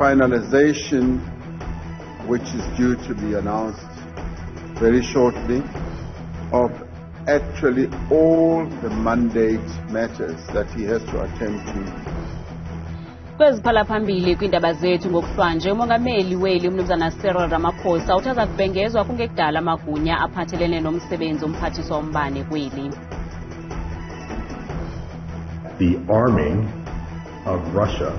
finalization, which is due to be announced very shortly, of actually all the mandate matters that he has to attend to. Kweziphala phambili kwiindaba zethu ngokuhlwanje umongameli weli umnumzana Ramaphosa uthi azakubhengezwa kungekudala amagunya aphathelene nomsebenzi omphathiswa wombane kweli. The arming of Russia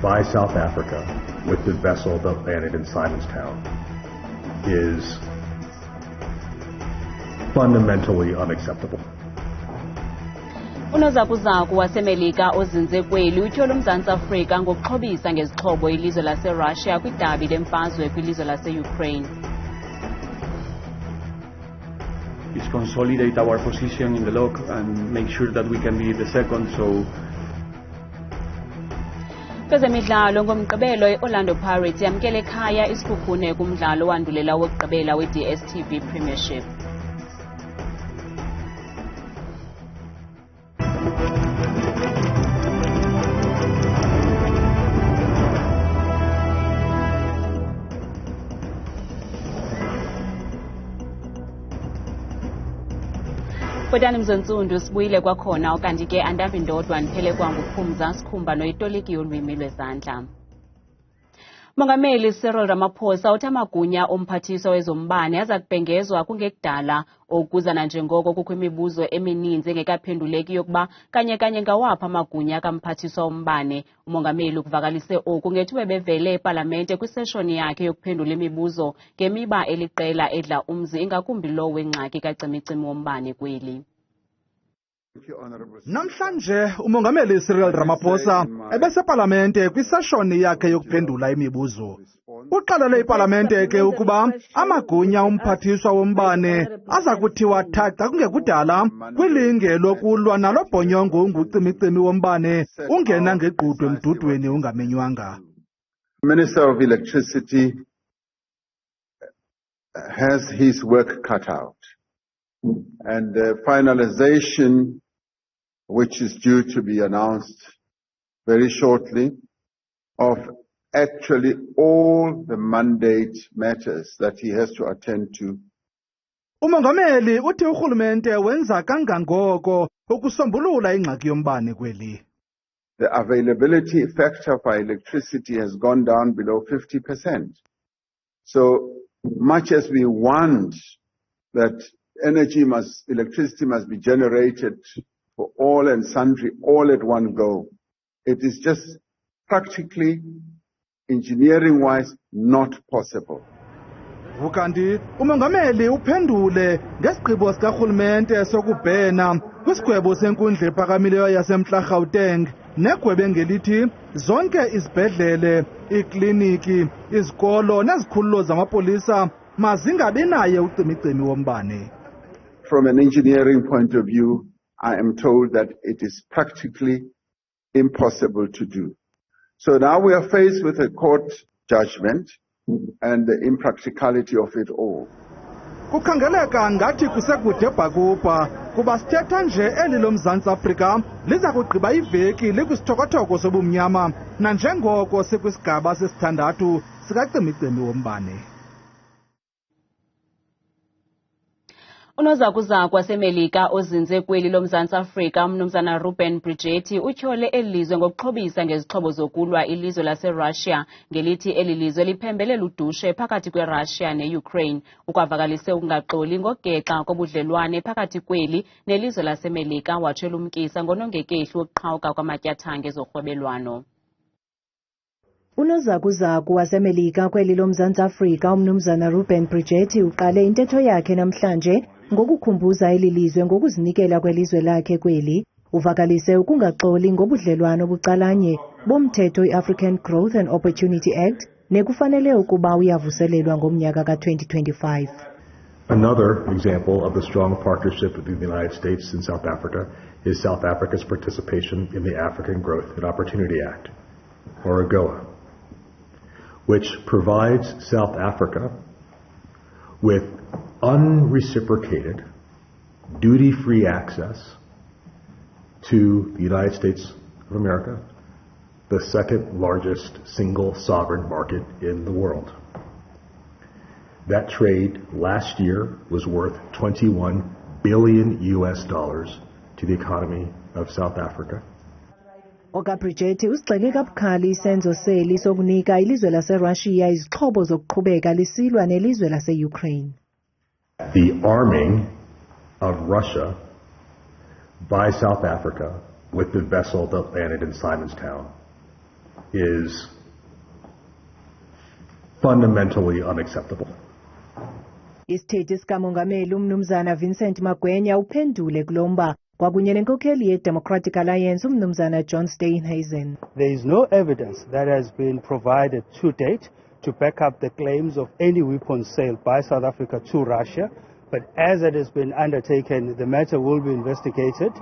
by South Africa with the vessel that landed in Simonstown is fundamentally unacceptable. UNozakuzaku wase-Melika ozinze kweli utyhola umzantsi Afrika ngokuxhobisa ngezixhobo ilizwe lase-Russia kwidabi lemfazwe kwilizwe lase-Ukraine. Is consolidate our position in the log and make sure that we can be the second. So Kwezemidlalo ngomgqibelo iOrlando Pirates yamkela ekhaya iSekhukhune kumdlalo wandulela wokugqibela we-DSTV Premiership. Kodani mzonsundu sibuyile kwakhona okanti ke andambi ndodwa niphele kwanguphumza sikhumba noyitoliki yolwimi lwezandla. Mongameli Ramaphosa uthi amagunya omphathiswa wezombane azakubhengezwa kungekudala okuzana njengoko kukho imibuzo emininzi engekaphenduleki yokuba kanye ngawapha amagunya kamphathiswa wombane. Umongameli ukuvakalise oku ngethuba bevele epalamente kwiseshoni yakhe yokuphendula imibuzo ngemiba eliqela edla umzi ingakumbi lo wengxaki kacimicimi wombane kweli. Namhlanje umongameli Ramaphosa ebesepalamente kwiseshoni yakhe yokuphendula imibuzo. Uqalele ipalamente ke ukuba amagunya omphathiswa wombane aza kuthiwa thaca kungekudala kwilinge lokulwa nalo bhonyongo ngucimicimi wombane ungena ngegqudwe emdudweni ungamenywanga. Minister of Electricity has his work cut out, and the finalization, which is due to be announced very shortly, of actually all the mandate matters that he has to attend to. Umongameli uthi urhulumente wenza kangangoko ukusombulula ingxaki yombane kweli. The availability factor for electricity has gone down below 50%. So much as we want that electricity must be generated for all and sundry, all at one go, it is just practically, engineering-wise, not possible. Ukanti umongameli uphendule ngesigqibo sikarhulumente sokubhena kwisigwebo senkundla ephakamileyo yaseMntla Gauteng negwebe ngelithi zonke izibhedlele, ikliniki, izikolo nezikhululo zamapolisa mazingabi naye ucimicimi wombane. From an engineering point of view, I am told that it is practically impossible to do. So now we are faced with a court judgment and the impracticality of it all. Kukhangeleka ngathi kusekude bhakubha kuba sithetha nje eli lomzantsi Afrika liza kugqiba iveki likwisithokotoko sobumnyama nanjengoko sikwisigaba sesithandathu sikacimicimi wombane. UNozakuzaku wase-Melika ozinze kweli lomzantsi Afrika umnumzana Bridget utyhole elizwe ngokuxhobisa ngezixhobo zokulwa ilizwe lase-Russia ngelithi eli lizwe liphembelela udushe phakathi kwe-Russia ne-Ukraine ukwavakalise ukungaxoli ngogexa kobudlelwane phakathi kweli nelizwe lase-Melika watsho elumkisa ngonongekehli wokuqhawuka kwamatyathanga ezorhwebelwano. UNozakuzaku wase-Melika kweli lomzantsi Afrika umnumzana Bridget uqale intetho yakhe namhlanje ngokukhumbuza eli lizwe ngokuzinikela kwelizwe lakhe kweli, uvakalise ukungaxoli ngobudlelwano bucalanye bomthetho i-African Growth and Opportunity Act nekufanele ukuba uyavuselelwa ngomnyaka ka-2025. Another example of the strong partnership between the United States and South Africa is South Africa's participation in the African Growth and Opportunity Act, or AGOA, which provides South Africa with unreciprocated, duty-free access to the United States of America, the second largest single sovereign market in the world. That trade last year was worth $21 billion to the economy of South Africa. OkaBridget usigxeke kabukhali isenzo seli sokunika ilizwe lase-Russia izixhobo zokuqhubeka lisilwa nelizwe lase-Ukraine. The arming of Russia by South Africa with the vessel that landed in Simonstown is fundamentally unacceptable. Isithethi sikamongameli umnumzana Vincent Magwenya uphendule kulomba kwakunye nenkokheli ye-Democratic Alliance umnumzana John Steenhuisen. There is no evidence that has been provided to date to back up the claims of any weapons sale by South Africa to Russia, but as it has been undertaken, the matter will be investigated.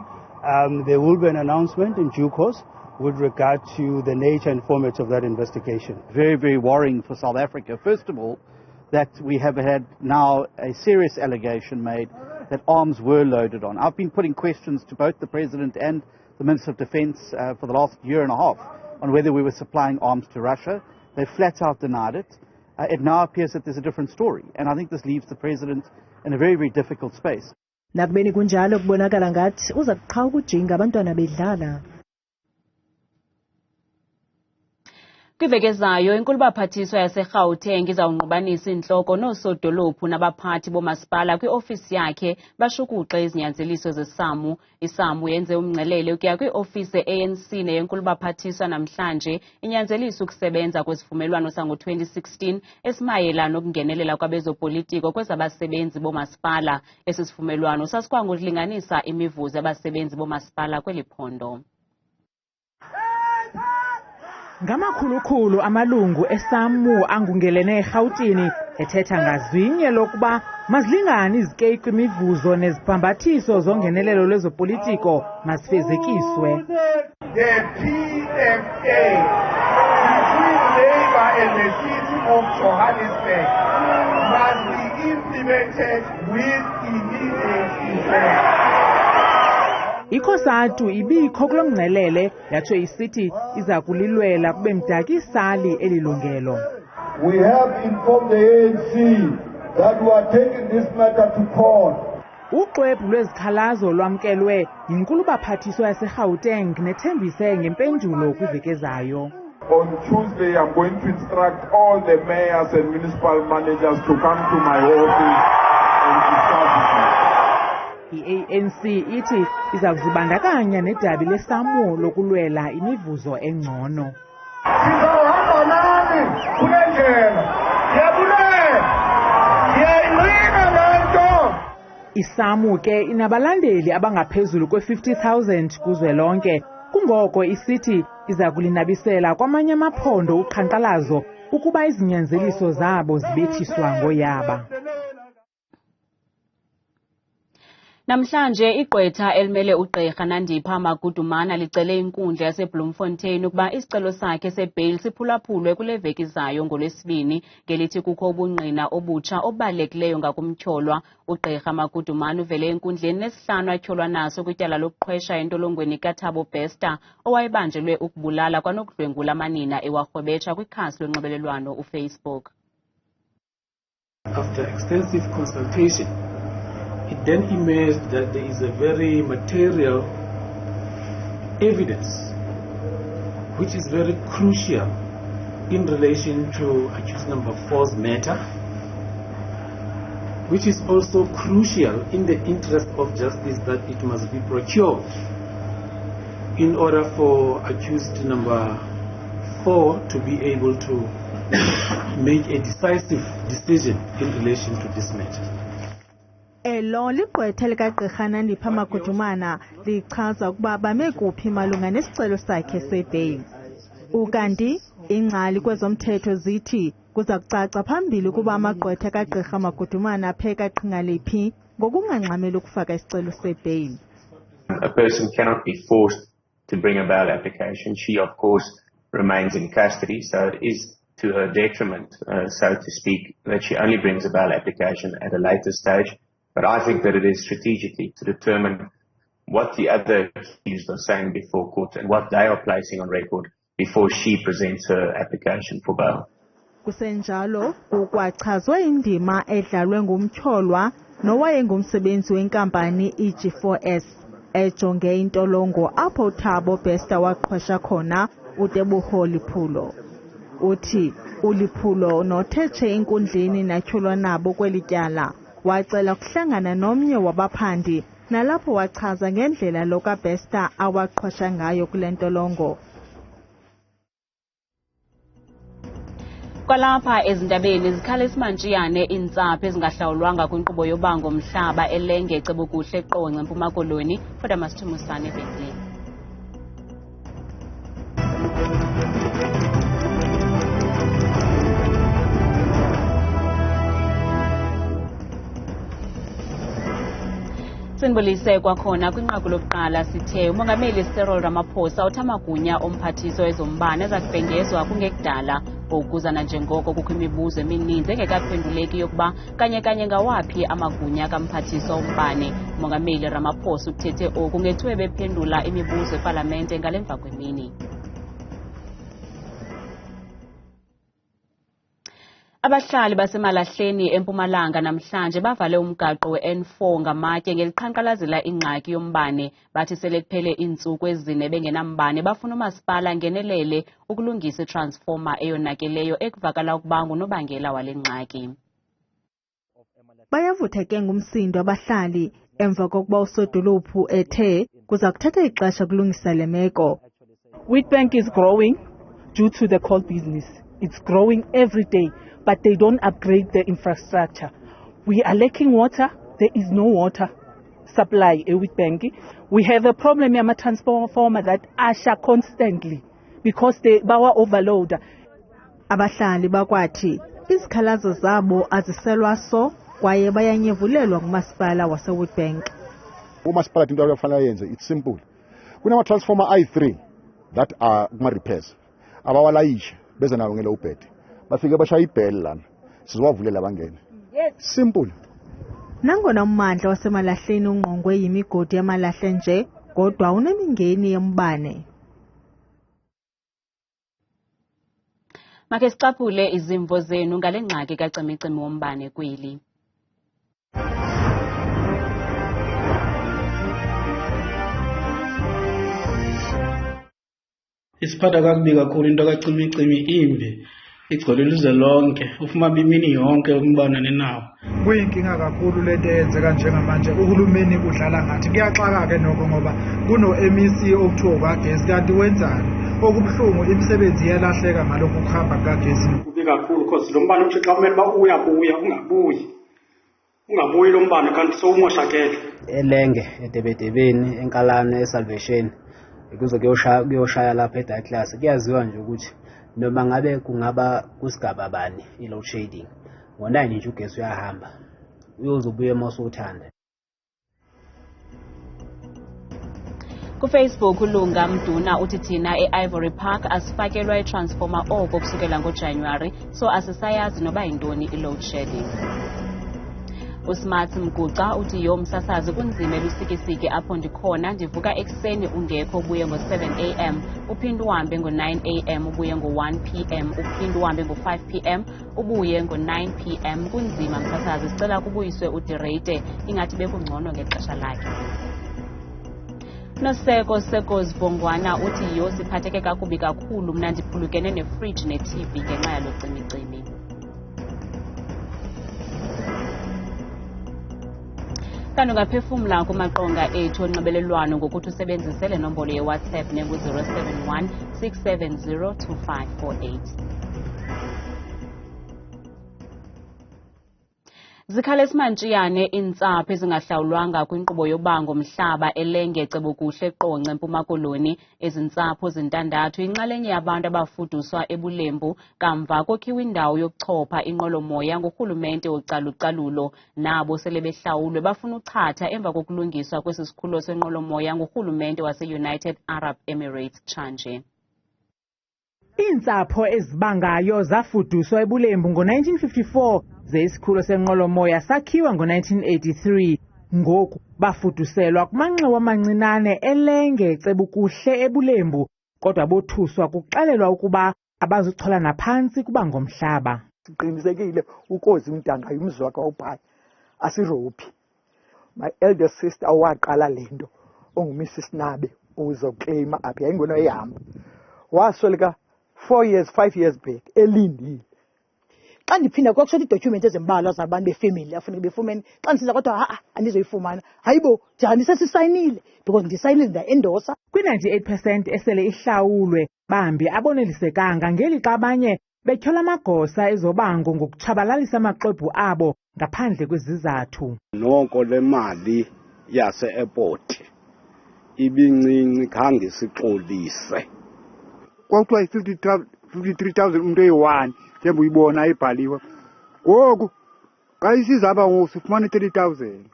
There will be an announcement in due course with regard to the nature and format of that investigation. Very, very worrying for South Africa. First of all, that we have had now a serious allegation made that arms were loaded on. I've been putting questions to both the President and the Minister of Defence for the last year and a half on whether we were supplying arms to Russia. They flat out denied it. It now appears that there's a different story, and I think this leaves the President in a very, very difficult space. Nakubeni kunjalo kubonakala ngathi uza kuqha ukujinga abantwana bedlala. Kwiveki ezayo inkulu baphathiswa yaseGauteng izawungqubanisa inhloko noosodolophu nabaphathi bomasipala kwi-ofisi yakhe bashukuxe izinyanzeliso zeSAMU. iSAMU yenze umngcelele ukuya kwi-ofisi ye-ANC neyenkulu baphathiswa namhlanje inyanzelisa ukusebenza kwesivumelwano sango-2016 esimayela nokungenelela kwabezopolitiko kwezabasebenzi bomasipala. Esi sivumelwano sasikwangokulinganisa imivuzo yabasebenzi bomasipala kweli phondo. Ngamakhulukhulu amalungu eSAMU angungelene eGauteng ethetha ngazwinye lokuba mazilingane izikeyiki kwimivuzo nezibhambathiso zongenelelo lwezopolitiko masifezekiswe. The PFA between Labour and the city of Johannesburg must be implemented with immediate effect. ICOSATU ibikho kulo mngcelele yatsho isithi iza kulilwela kube mdakisali elilungelo. We have informed the ANC that we are taking this matter to court. Uxwebhu lwezikhalazo lwamkelwe yinkulu baphathiswa yaseGauteng nethembise ngempendulo kwiveki ezayo. On Tuesday I'm going to instruct all the mayors and municipal managers to come to my office and discuss with me. I-ANC ithi iza kuzibandakanya nedabi leSAMU lokulwela imivuzo engcono. Sizawuhamba nani kule ndlela. Ngiyayilwela lento. iSAMU ke inabalandeli abangaphezulu kwe-50,000 kuzwelonke. Kungoko isithi iza kulinabisela kwamanye amaphondo uqhankqalazo ukuba izinyanzeliso zabo zibethiswa ngoyaba. Namhlanje igqwetha elimele ugqirha Nandipha Magudumana licele inkundla yaseBloemfontein ukuba isicelo sakhe sebail siphulaphulwe kule veki zayo ngoLwesibini ngelithi kukho ubungqina obutsha obalulekileyo ngakumtyholwa. Ugqirha Magudumana uvele enkundleni nesihlanu atyholwa naso kwityala lokuqhwesha entolongweni kaThabo Bester owayebanjelwe ukubulala kwanokudlwengula amanina ewarhwebetsha kwikhasi lonxibelelwano uFacebook. After extensive consultation, it then emerged that there is a very material evidence which is very crucial in relation to accused number 4's matter, which is also crucial in the interest of justice that it must be procured in order for accused number 4 to be able to make a decisive decision in relation to this matter. Elo ligqwetha likagqirha Nandipha Magudumana lichaza ukuba bame kuphi malunga nesicelo sakhe sebail. Ukanti ingcali kwezomthetho zithi kuza kucaca phambili ukuba amagqwetha kagqirha Magudumana apheka qhinga liphi ngokungangxameli ukufaka isicelo sebail. A person cannot be forced to bring a bail application. She of course remains in custody, so it is to her detriment, so to speak, that she only brings a bail application at a later stage. But I think that it is strategically to determine what the other accused are saying before court and what they are placing on record before she presents her application for bail. Kusenjalo kukwachazwe indima edlalwe ngumtyholwa nowayengumsebenzi wenkampani iG4S ejonge intolongo apho uThabo Bester waqhwesha khona uTeboho Liphulo. Uthi uLiphulo nothetshe enkundleni natyholwa nabo kweli tyala wacela kuhlangana nomnye wabaphandi nalapho wachaza ngendlela lo kaBester awaqhwesha ngayo kule ntolongo. Kwalapha ezindabeni zikhala isimantshiyane iintsapho ezingahlawulwanga kwinkqubo yobango mhlaba elenge ecebokuhle eqonce Mpuma Koloni kodwa masithumusane evenkileni. Sinbolise kwakhona kwinqaku lokuqala sithe umongameli Ramaphosa uthi amagunya omphathiswa wezombane azakubhengezwa kungekudala ukuzana njengoko kukho imibuzo emininzi engekaphenduleki yokuba kanye ngawaphi amagunya kamphathiswa wombane. Umongameli Ramaphosa uthethe oku ngethuba bephendula imibuzo epalamente ngalemva kwemini. Abahlali basemalahleni eMpumalanga namhlanje bavale umgaqo we-N4 ngamatye ngeliqhankqalazela ingxaki yombane. Bathi sele kuphele iintsuku ezine bengenambane bafuna umasipala ngenelele ukulungisa itransformer eyonakeleyo ekuvakala ukuba ngunobangela wale ngxaki. Bayavutha ke ngumsindo abahlali emva kokuba usodolophu ethe kuza kuthatha ixesha kulungisa le meko. Wheatbank is growing due to the coal business. It's growing every day, but they don't upgrade the infrastructure. We are lacking water. There is no water supply at Wheatbank. We have a problem with transformer that asha constantly because they bawa overload. Abahlali bakwathi izikhalazo zabo aziselwa so kwaye bayanyevulelwa ngumasipala wase-Wheatbank. Umasipala into abafanele yenze it's simple. Kunama transformer i3 that are kuma-repairs. Abawalayisha beza nawo ngelo ubhedi. Bafike bashaya ibheli lana. Sizowavulela bangene. Simple. Nangona ummandla wasemalahleni ungqongwe yimigodi yamalahle nje kodwa unemingeni yombane. Make sicaphule izimvo zenu ngale ngxaki kacimicimi wombane kweli. Isiphatha kakubi kakhulu into kacimicimi imbi igcwele ilizwe lonke ufuma bimini yonke umbane nenawo. Kuyinkinga kakhulu lento eyenzeka njengamanje uhulumeni udlala ngathi kuyaxaka ke noko ngoba kuno-MEC okuthiwa kagesi kanti wenzani okubuhlungu imisebenzi iyalahleka ngalokhu kuhamba kagesi. Kubi kakhulu because lo mbane uthi xa kumele uba uyabuya ungabuyi lo mbane kanti sowumoshakele. Elenge edebedebeni enkalane esalvation ukuze kuyoshaya lapha eDaklasi kuyaziwa nje ukuthi noma ngabe kungaba kusigaba bani i-load shedding ngo-9 nje ugesi uyahamba uyozubuya mawusuthanda. KuFacebook uLunga Mduna uthi thina eIvory Park asifakelwa itransformer oko kusukela ngoJanuary so asisayazi noba yintoni i-load shedding. Usmart Mguca uthi yomsasazi kunzima elusikisiki apho ndikhona ndivuka ekuseni ungekho ubuye ngo-7 AM uphinde uhambe ngo-9 AM ubuye ngo-1 PM uphinde uhambe ngo-5 PM ubuye ngo-9 PM kunzima msasazi sicela kubuyiswe udirate ingathi bekungcono ngexesha lakhe. Noseko Zibongwana uthi yo siphatheke kakubi kakhulu mna ndiphulukene nefridge ne-TV ngenxa yalo cimicimi. Kanti ungaphefumla kumaqonga ethu onxibelelwano ngokuthi usebenzise le nombolo yeWhatsApp nengu-071 670 2548. Zikhala isimantshiyane iintsapho ezingahlawulwanga kwinkqubo yobango mhlaba elenge cebokuhle eqonce Mpuma Koloni. Ezi ntsapho zintandathu inxalenye yabantu abafuduswa ebulembu kamva kokhiwa indawo yokuchopha inqwelomoya ngurhulumente wocalucalulo. Nabo sele behlawulwe bafuna uchatha emva kokulungiswa kwesi sikhulo senqwelomoya ngurhulumente wase-United Arab Emirates tshanje. Iintsapho ezibangayo zafuduswa ebulembu ngo-1954 ze isikhulo senqwelomoya sakhiwa ngo-1983. Ngoku bafuduselwa kumanxiwa amancinane elenge cebukuhle ebulembu kodwa bothuswa kuxelelwa ukuba abazuchola naphantsi kuba ngomhlaba. Siqinisekile ukozi umdanga umzi wakhe wawubhayi asirobhi. My elder sister owaqala lento onguMrs Nabe uzoclaima apha yayingona ehamba. Wasweleka 4 years 5 years back elindile. Xa ndiphinda kwakusho idocument ezimbalwa zabantu befamily afuneka befumene xa ndisiza kodwa andizoyifumana hayibo njani sesisayinile because ndisayinile ndaendosa. Kwi-98% esele ihlawulwe bambi abonelisekanga ngelixa abanye betyhola amagosa ezobango ngokutshabalalisa amaxwebhu abo ngaphandle kwezizathu. Noko le mali yase-airport ibincinci khange sixolise. Kwakuthiwa 53,000 umuntu eyi-1 njengoba uyibona ayibhaliwe. Ngoku xa isiza apha ngoku sifumane 30,000.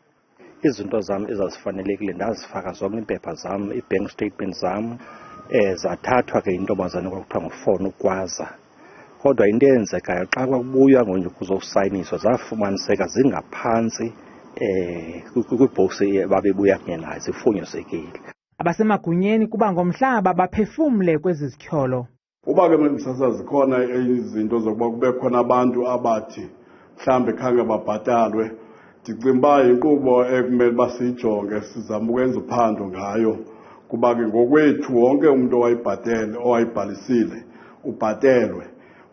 Izinto zam ezazifanelekile ndazifaka zonke iimpepha zam, ii-bank statement zam, zathathwa ke intombazana kwakuthiwa ngufona ukwaza. Kodwa into eyenzekayo xa kwakubuywa ngonje kuzosayiniswa zafumaniseka zingaphantsi kwibhoksi babebuya kunye nayo zifunyisekile. Abasemagunyeni kuba ngomhlaba baphefumle kwezi zityholo. Uba ke msasazi zikhona izinto zokuba kube khona abantu abathi mhlambe khange babhatalwe, ndicinga uba inkqubo ekumele basijonge sizama ukwenza uphando ngayo kuba ke ngokwethu wonke umuntu owayibhalisile ubhatelwe,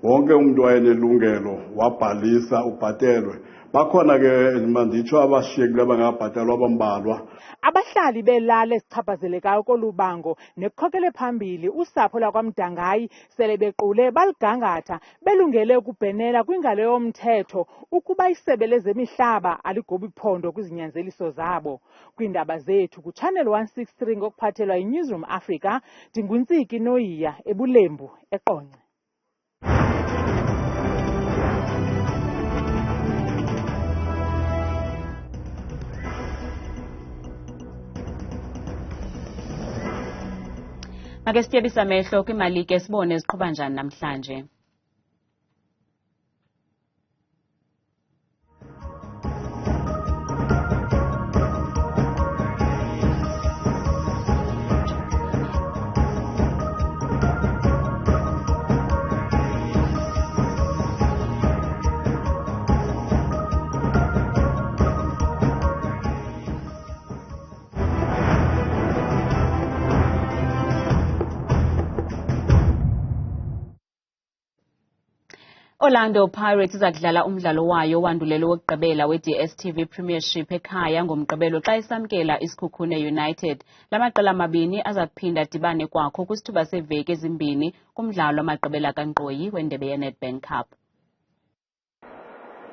wonke umuntu owayenelungelo wabhalisa ubhatelwe. Bakhona ke manditsho abashiyekile bangabhatalwa abambalwa. Abahlali belala ezichaphazelekayo kolubango nekhokele phambili usapho lakwaMdangayi sele bequle baligangatha belungele ukubhenela kwingalo yomthetho ukuba isebe lezemihlaba aligobi phondo kwizinyanzeliso zabo. Kwiindaba zethu kuChannel 163 ngokuphathelwa yiNewsroom Africa, ndinguNtsiki Noyiya eBulembu eQonce. Ake sityebisa amehlo kwimalike sibone ziqhuba njani namhlanje. Orlando Pirates izakudlala umdlalo wayo wandulelo wokugqibela we-DSTV Premiership ekhaya Ngomgqibelo xa isamkela iSekhukhune United. Lamaqela amabini azakuphinda dibane kwakho kwisithuba seveki ezimbini kumdlalo amagqibela kankqoyi weNdebe yeNedbank Cup.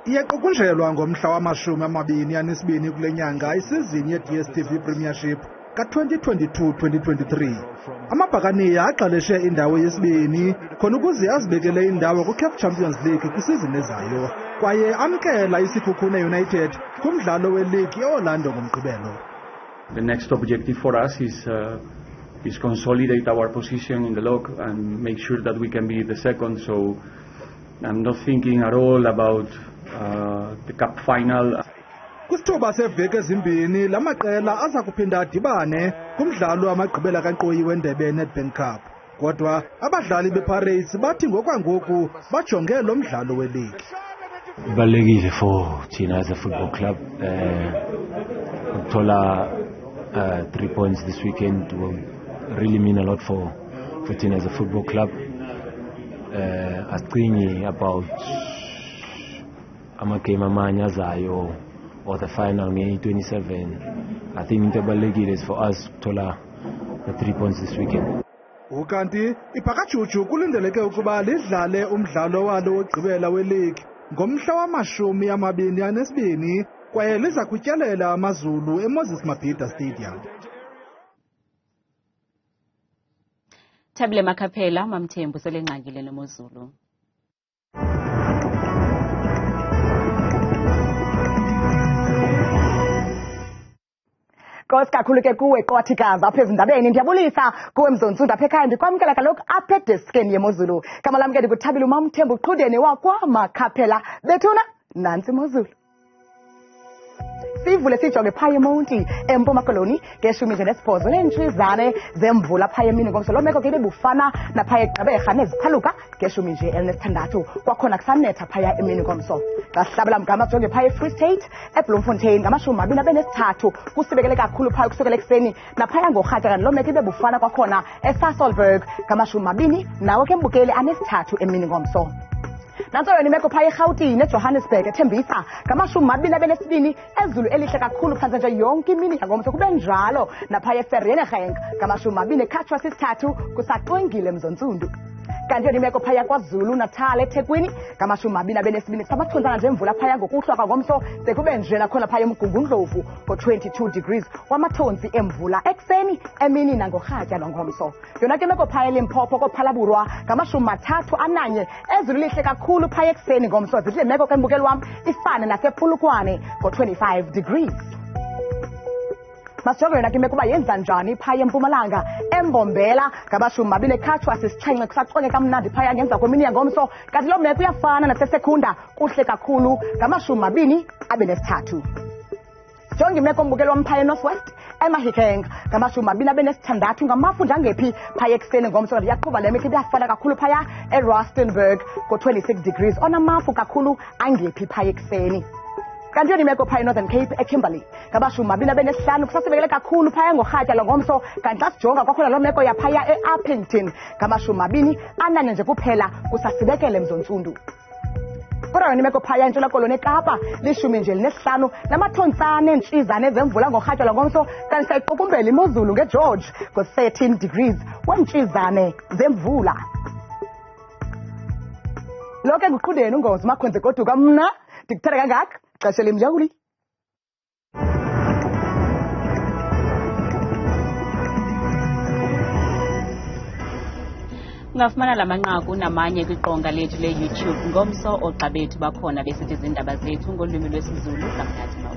Iyaqukunjelwa ngomhla wama-22 kule nyanga isizini ye-DSTV Premiership ka-2022-2023. Amabhakaniya aqaleshe indawo yesibini khona ukuze azibekele indawo ku-CAF Champions League kwisizini ezayo kwaye amkela iSekhukhune United kumdlalo we-league eOrlando ngomgqibelo. The next objective for us is consolidate our position in the log and make sure that we can be the second. So I'm not thinking at all about the cup final. Kwisithuba seveki ezimbini lamaqela aza kuphinda adibane kumdlalo amagqibela kankqoyi weNdebe yeNedbank Cup. Kodwa abadlali bePirates bathi ngokwangoku bajonge lo mdlalo we-league. Ibalulekile for thina as a football club ukuthola 3 points this weekend will really mean a lot for thina as a football club. Acingi about amagame amanye azayo or the final nge-27. I think into ebalulekile is for us ukuthola the 3 points this weekend. Ukanti iphakajuju kulindeleke ukuba lidlale umdlalo walo wokugqibela we-league ngomhla wama-22 kwaye liza kutyelela amazulu eMoses Mabhida Stadium. Thabile Makhaphela, Mamthembu selengqangile nemozulu. Nkosi kakhulu ke kuwe Qwathikazi apha ezindabeni. Ndiyabulisa kuwe Mzontsunda apha ekhaya, ndikwamkela kaloku apha edeskeni yemozulu. Gama lam ke ndikuthabile uMamthembu Qhudeni wakwaMakhaphela. Bethuna nantsi imozulu. sivule sijonge phaya eMonti eMpuma Koloni ngeshumi nje nesibhozo neentshizane zemvula phaya emini ngomso. Loo meko ke ibebufana naphaya eGqeberha neziphaluka ngeshumi nje elinesithandathu. Kwakhona kusanetha phaya emini ngomso. Ngahlabela mgama jonge phaya eFree State eBloemfontein ngama-23 kusibekele kakhulu phaya kusukela ekuseni naphaya ngorhatya kanti loo meko ibebufana kwakhona eSasolburg ngama-20 nawo ke mbukeli anesithathu emini ngomso. Nanso yona imeko phaya eGauteng eJohannesburg ethembisa ngama-22 ezulu elihle kakhulu phantse nje yonke imini yangomso. Kube njalo naphaya eVereeniging ngama-20 ekhatshwa sisithathu kusaqwengile mzontsundu. Kanti yona imeko phaya kwaZulu Natal eThekwini ngama-22 samathuntsana nje emvula phaya ngokuhlwa kwangomso sekube nje nakhona phaya eMgungundlovu ngo-22 degrees wamathontsi emvula ekuseni emini nangorhatya lwangomso. Yona ke imeko phaya eLimpopo koPhalaburwa ngama-31 ezulu lihle kakhulu phaya ekuseni ngomso. Zithi le meko ke mbukeli wam ifane nasePolokwane ngo-25 degrees. Masijonge yona ke imeko uba yenza njani phaya eMpumalanga eMbombela ngama-20 ekhatshwa sisixhenxe kusacwenge kamnandi phaya ngemva kwemini yangomso. Kanti loo meko iyafana naseSekhunda kuhle kakhulu ngama-23. Jonge imeko mbukeli wam phaya eNorthwest eMahikeng ngama-26 ngamafu njangephi phaya ekuseni ngomso. Kanti iyaqhuba le meko iyafana kakhulu phaya eRustenburg ngo-26 degrees onamafu kakhulu angephi phaya ekuseni. Kanti yona imeko phaya eNorthern Cape eKimberley ngama-25 kusasibekele kakhulu phaya ngorhatya lwangomso. Kanti xa sijonga kwakhona loo meko yaphaya eUppington ngama-21 nje kuphela kusasibekele mzontsundu. Kodwa yona imeko phaya eNtshona Koloni eKapa li-15 namathontsane entshizane ezemvula ngorhatya lwangomso. Kanti sayiqukumbela imozulu ngeGeorge ngo-13 degrees wentshizane zemvula. Lo ke nguqhudeni ungozi makhonze goduka mna ndikuthanda kangaka xesha lemjawuli. Ungafumana la manqaku namanye kwiqonga lethu le-YouTube ngomso oogxa bethu bakhona besithi Iindaba Zethu ngolwimi lwesiZulu kamnyathi.